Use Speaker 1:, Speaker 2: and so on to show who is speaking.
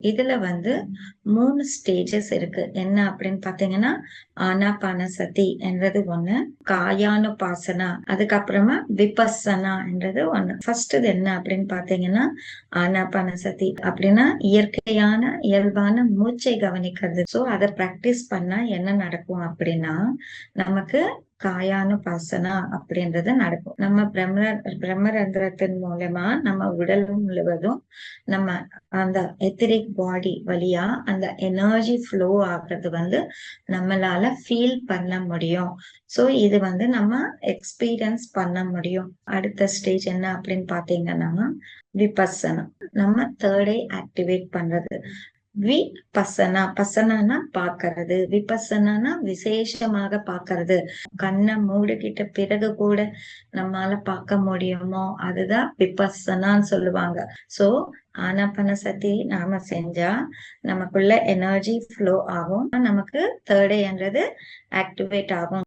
Speaker 1: இதுல வந்து 3 ஸ்டேஜஸ் இருக்கு. என்ன அப்படின்னு பாத்தீங்கன்னா, ஆனாபானசதி என்றது ஒண்ணு, காயானுபாசனா, அதுக்கப்புறமா விபஸ்ஸனா என்றது ஒண்ணு. ஃபர்ஸ்ட் இது என்ன அப்படின்னு பாத்தீங்கன்னா, ஆனாபானசதி அப்படின்னா இயற்கையான இயல்பான மூச்சை கவனிக்கிறது. சோ அத பிராக்டிஸ் பண்ணா என்ன நடக்கும் அப்படின்னா, நமக்கு காயானுபாசனா அப்படின்றது நடக்கும். நம்ம பிரம்மரந்திரத்தின் மூலமா நம்ம உடல் முழுவதும் நம்ம அந்த எத்திரிக் பாடி வழியா அந்த எனர்ஜி ஃப்ளோ ஆகுறது வந்து நம்மளால ஃபீல் பண்ண முடியும். சோ இது வந்து நம்ம எக்ஸ்பீரியன்ஸ் பண்ண முடியும். அடுத்த ஸ்டேஜ் என்ன அப்படின்னு பாத்தீங்கன்னா, விபஸ்ஸனா. நம்ம தேர்ட் ஐ ஆக்டிவேட் பண்றது. விபஸ்ஸனா, பசனானா பாக்குறது, விபஸ்ஸனானா விசேஷமாக பாக்குறது. கண்ணை மூடிக்கிட்ட பிறகு கூட நம்மால பார்க்க முடியுமோ அதுதான் விபஸ்ஸனான்னு சொல்லுவாங்க. சோ ஆனாபானசதி நாம செஞ்சா நமக்குள்ள எனர்ஜி ஃப்ளோ ஆகும், நமக்கு தேர்ட் ஐன்றது ஆக்டிவேட் ஆகும்.